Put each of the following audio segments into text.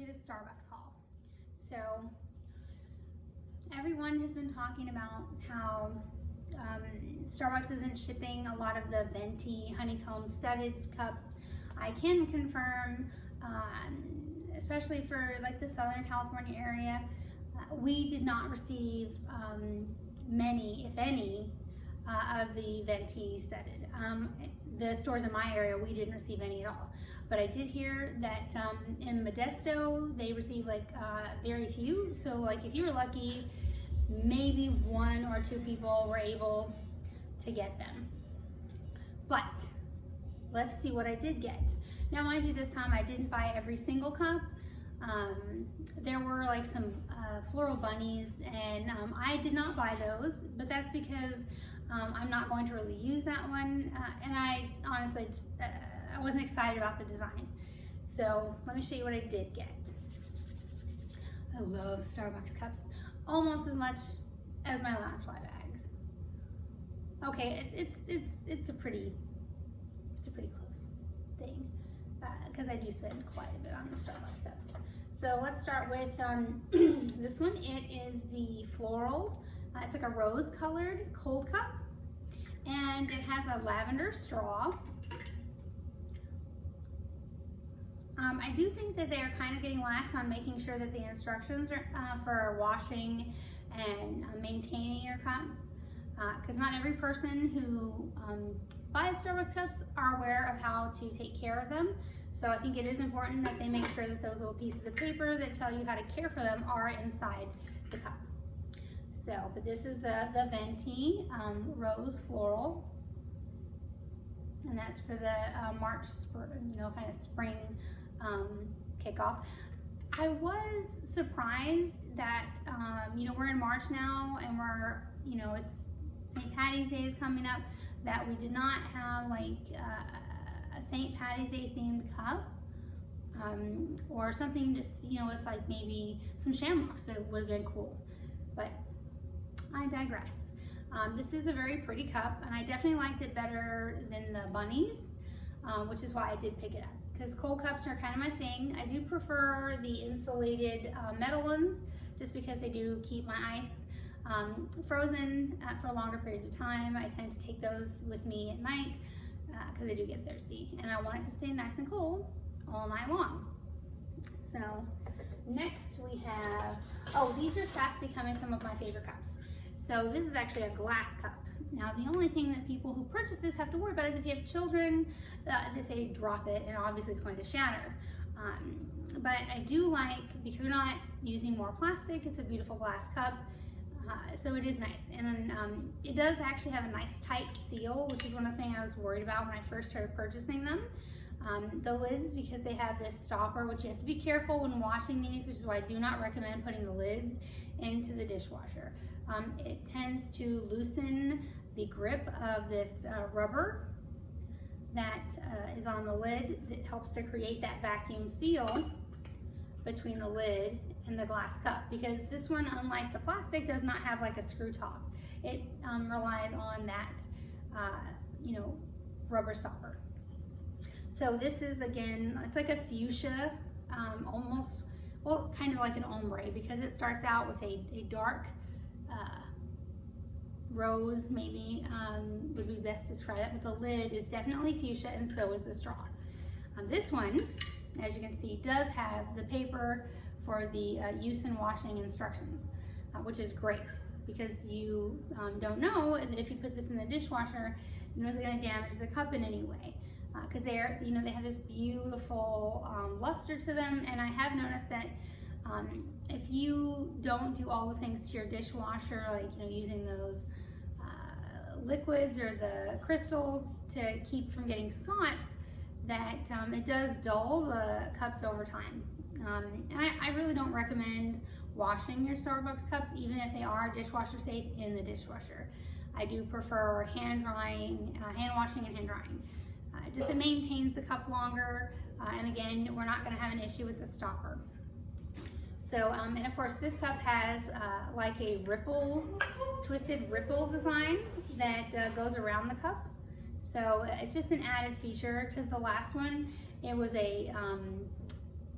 did a Starbucks haul. So everyone has been talking about how Starbucks isn't shipping a lot of the venti Honeycomb Studded cups. I can confirm, especially for like the Southern California area, we did not receive many, if any, of the venti Studded. The stores in my area, we didn't receive any at all. But I did hear that in Modesto, they received like very few. So like if you were lucky, maybe 1 or 2 people were able to get them. But let's see what I did get. Now mind you, this time I didn't buy every single cup. There were like some floral bunnies, and I did not buy those, but that's because I'm not going to really use that one, and I honestly just, I wasn't excited about the design. So let me show you what I did get. I love Starbucks cups almost as much as my Loungefly bags. Okay, it's a pretty close thing because I do spend quite a bit on the Starbucks cups. So let's start with this one. It is the Floral. It's like a rose-colored cold cup, and it has a lavender straw. I do think that they're kind of getting lax on making sure that the instructions are for washing and maintaining your cups, because not every person who buys Starbucks cups are aware of how to take care of them. So I think it is important that they make sure that those little pieces of paper that tell you how to care for them are inside the cup. So, but this is the venti rose floral, and that's for the March, kind of spring kickoff. I was surprised that we're in March now, and we're it's St. Patty's Day is coming up, that we did not have like a St. Patty's Day themed cup or something, just with like maybe some shamrocks, but it would have been cool. But I digress. This is a very pretty cup, and I definitely liked it better than the bunnies, which is why I did pick it up, because cold cups are kind of my thing. I do prefer the insulated metal ones, just because they do keep my ice frozen for longer periods of time. I tend to take those with me at night because I do get thirsty, and I want it to stay nice and cold all night long. So next we have, these are fast becoming some of my favorite cups. So this is actually a glass cup. Now the only thing that people who purchase this have to worry about is if you have children, that they drop it, and obviously it's going to shatter. But I do like, because we're not using more plastic, it's a beautiful glass cup. So it is nice, and it does actually have a nice tight seal, which is one of the things I was worried about when I first started purchasing them. The lids, because they have this stopper, which you have to be careful when washing these, which is why I do not recommend putting the lids into the dishwasher. It tends to loosen the grip of this rubber that is on the lid that helps to create that vacuum seal between the lid and the glass cup, because this one, unlike the plastic, does not have like a screw top. It relies on that rubber stopper. So this is, again, it's like a fuchsia, almost, well, kind of like an ombre, because it starts out with a dark rose, maybe would be best described it, but the lid is definitely fuchsia, and so is the straw. This one, as you can see, does have the paper for the use and washing instructions, which is great, because you don't know that if you put this in the dishwasher, it's going to damage the cup in any way, because they have this beautiful luster to them. And I have noticed that if you don't do all the things to your dishwasher, like using those liquids or the crystals to keep from getting spots, that it does dull the cups over time. And I really don't recommend washing your Starbucks cups, even if they are dishwasher safe, in the dishwasher. I do prefer hand washing and hand drying. It maintains the cup longer, and again, we're not going to have an issue with the stopper. So, and of course, this cup has like a twisted ripple design that goes around the cup. So it's just an added feature, because the last one, it was a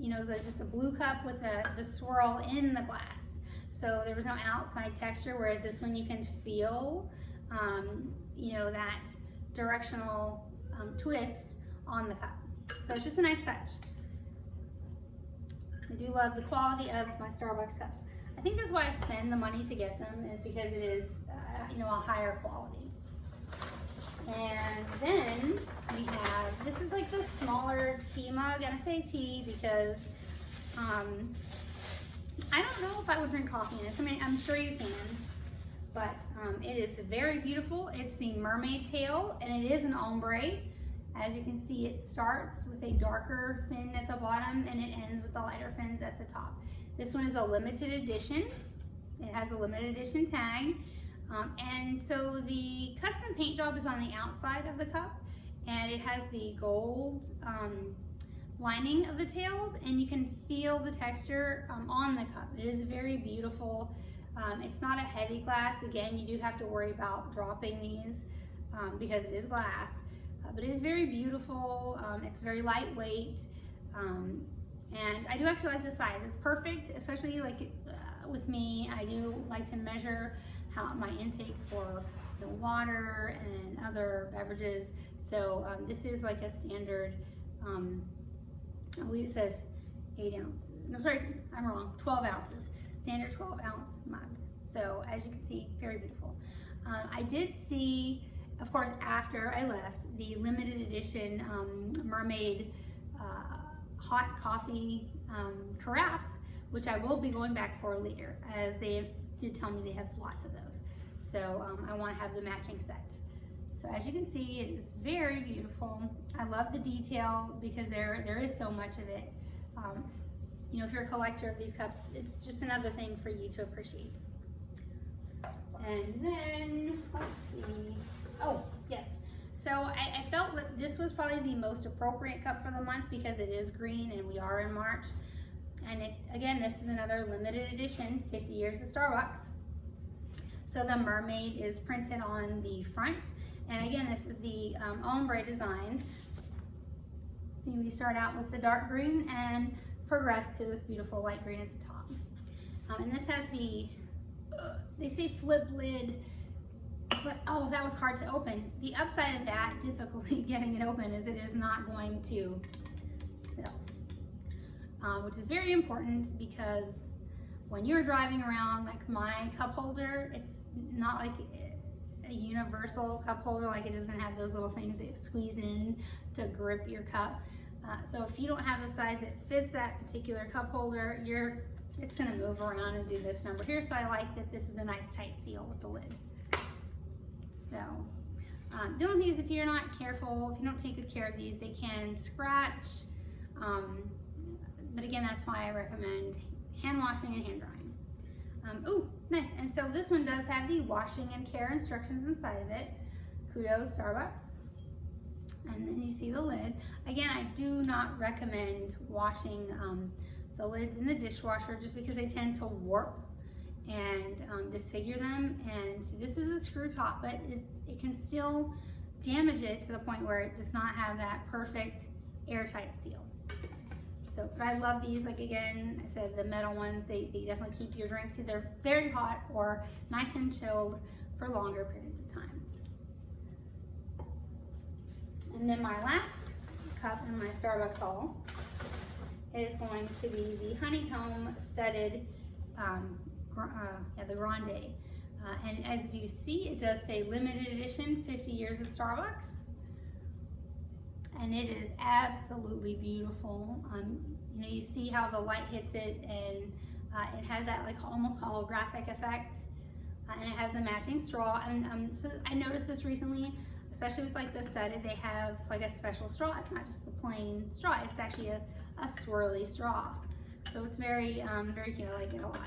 you know, just a blue cup with the swirl in the glass. So there was no outside texture, whereas this one you can feel, you know, that directional twist on the cup. So it's just a nice touch. I do love the quality of my Starbucks cups. I think that's why I spend the money to get them, is because it is, you know, a higher quality. And then we have, this is like the smaller tea mug, and I say tea because I don't know if I would drink coffee in this. I mean, I'm sure you can, but it is very beautiful. It's the Mermaid Tail, and it is an ombre. As you can see, it starts with a darker fin at the bottom, and it ends with the lighter fins at the top. This one is a limited edition. It has a limited edition tag. And so the custom paint job is on the outside of the cup, and it has the gold lining of the tails, and you can feel the texture on the cup. It is very beautiful. It's not a heavy glass. Again, you do have to worry about dropping these because it is glass, but it is very beautiful. It's very lightweight, and I do actually like the size. It's perfect, especially like with me. I do like to measure my intake for the water and other beverages. So this is like a standard, I believe it says 8 ounces. No, sorry, I'm wrong, 12 ounces. Standard 12 ounce mug. So as you can see, very beautiful. I did see, of course, after I left, the limited edition Mermaid hot coffee carafe, which I will be going back for later, as they did tell me they have lots of those. So I want to have the matching set. So as you can see, it is very beautiful. I love the detail because there is so much of it. You know, if you're a collector of these cups, it's just another thing for you to appreciate. And then, let's see. Oh, yes. So I felt that this was probably the most appropriate cup for the month because it is green and we are in March. And again, this is another limited edition, 50 years of Starbucks. So the mermaid is printed on the front. And again, this is the ombre design. See, we start out with the dark green and progress to this beautiful light green at the top. And this has the, they say flip lid, but oh, that was hard to open. The upside of that difficulty getting it open is it is not going to spill. Which is very important because when you're driving around, like my cup holder, it's not like a universal cup holder, like it doesn't have those little things that squeeze in to grip your cup. So if you don't have the size that fits that particular cup holder, it's gonna move around and do this number here. So I like that this is a nice tight seal with the lid. So the only thing is if you're not careful, if you don't take good care of these, they can scratch. But again, that's why I recommend hand washing and hand drying. Oh, nice. And so this one does have the washing and care instructions inside of it. Kudos, Starbucks. And then you see the lid. Again, I do not recommend washing the lids in the dishwasher just because they tend to warp and disfigure them. And so this is a screw top, but it can still damage it to the point where it does not have that perfect airtight seal. So, but I love these. Like again, I said the metal ones, they definitely keep your drinks either very hot or nice and chilled for longer periods of time. And then my last cup in my Starbucks haul is going to be the Honeycomb Studded, the Grande. And as you see, it does say limited edition, 50 years of Starbucks. And it is absolutely beautiful. You know, you see how the light hits it, and it has that like almost holographic effect. And it has the matching straw. And so I noticed this recently, especially with like the studded, they have like a special straw. It's not just the plain straw, it's actually a swirly straw. So it's very, very cute. I like it a lot.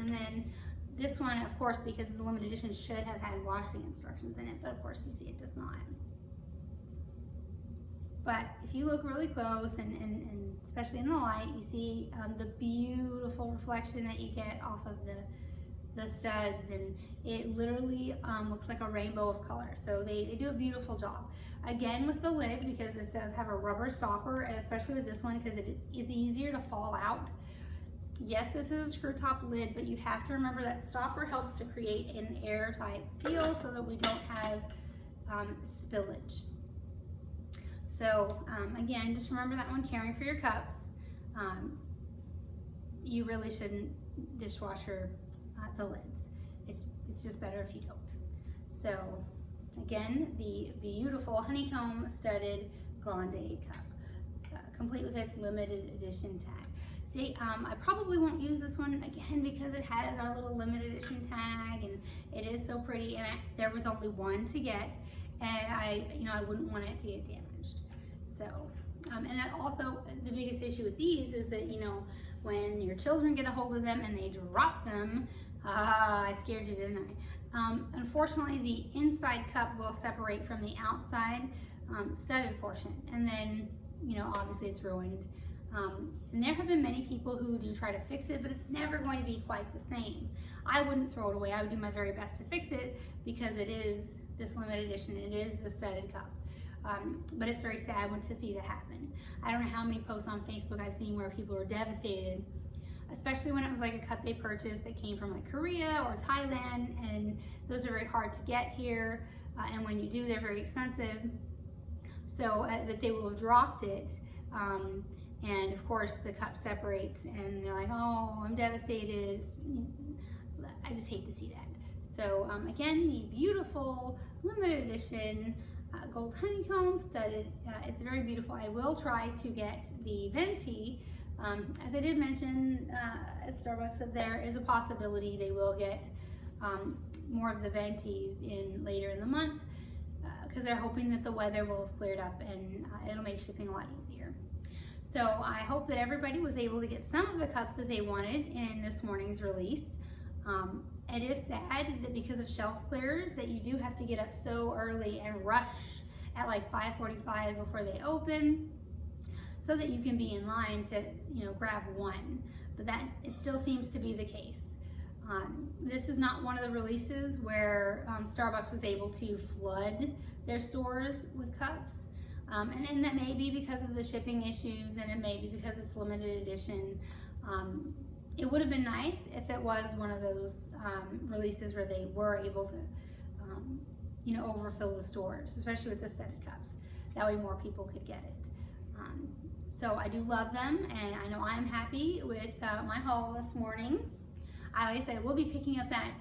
And then this one, of course, because it's a limited edition, should have had washing instructions in it, but of course you see it does not. But if you look really close, and especially in the light, you see the beautiful reflection that you get off of the studs, and it literally looks like a rainbow of color. So they do a beautiful job. Again, with the lid, because this does have a rubber stopper, and especially with this one because it is easier to fall out. Yes, this is a screw top lid, but you have to remember that stopper helps to create an airtight seal so that we don't have spillage. So again, just remember that when caring for your cups, you really shouldn't dishwasher the lids. It's just better if you don't. So again, the beautiful Honeycomb Studded Grande cup, complete with its limited edition tag. See, I probably won't use this one again because it has our little limited edition tag and it is so pretty, and there was only one to get, and I wouldn't want it to get damaged. So, and also the biggest issue with these is that, when your children get a hold of them and they drop them, I scared you, didn't I? Unfortunately, the inside cup will separate from the outside studded portion, and then, obviously it's ruined. And there have been many people who do try to fix it, but it's never going to be quite the same. I wouldn't throw it away. I would do my very best to fix it because it is this limited edition. It is the studded cup. But it's very sad to see that happen. I don't know how many posts on Facebook I've seen where people are devastated, especially when it was like a cup they purchased that came from like Korea or Thailand, and those are very hard to get here. And when you do, they're very expensive. So, but they will have dropped it. And of course the cup separates and they're like, oh, I'm devastated. I just hate to see that. So again, the beautiful limited edition gold honeycomb studded, it's very beautiful. I will try to get the venti. As I did mention at Starbucks, that there is a possibility they will get more of the ventis in later in the month because they're hoping that the weather will have cleared up and it'll make shipping a lot easier. So I hope that everybody was able to get some of the cups that they wanted in this morning's release. It is sad that because of shelf clearers that you do have to get up so early and rush at like 5:45 before they open so that you can be in line to grab one. But that it still seems to be the case. This is not one of the releases where Starbucks was able to flood their stores with cups. And that may be because of the shipping issues, and it may be because it's limited edition. It would have been nice if it was one of those releases where they were able to, overfill the stores, especially with the studded cups. That way more people could get it. So I do love them, and I know I'm happy with my haul this morning. Like I said, we'll be picking up that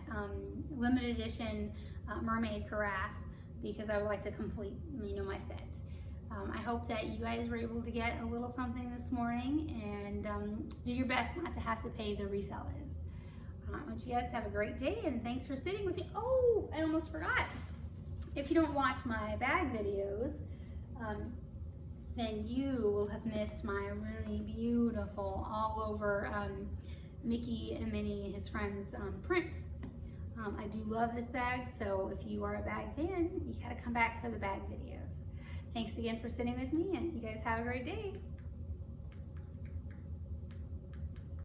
limited edition mermaid carafe because I would like to complete, my set. I hope that you guys were able to get a little something this morning and do your best not to have to pay the resellers. I want you guys to have a great day, and thanks for sitting with me. Oh, I almost forgot. If you don't watch my bag videos, then you will have missed my really beautiful all over Mickey and Minnie, his friends, print. I do love this bag, so if you are a bag fan, you gotta come back for the bag videos. Thanks again for sitting with me, and you guys have a great day.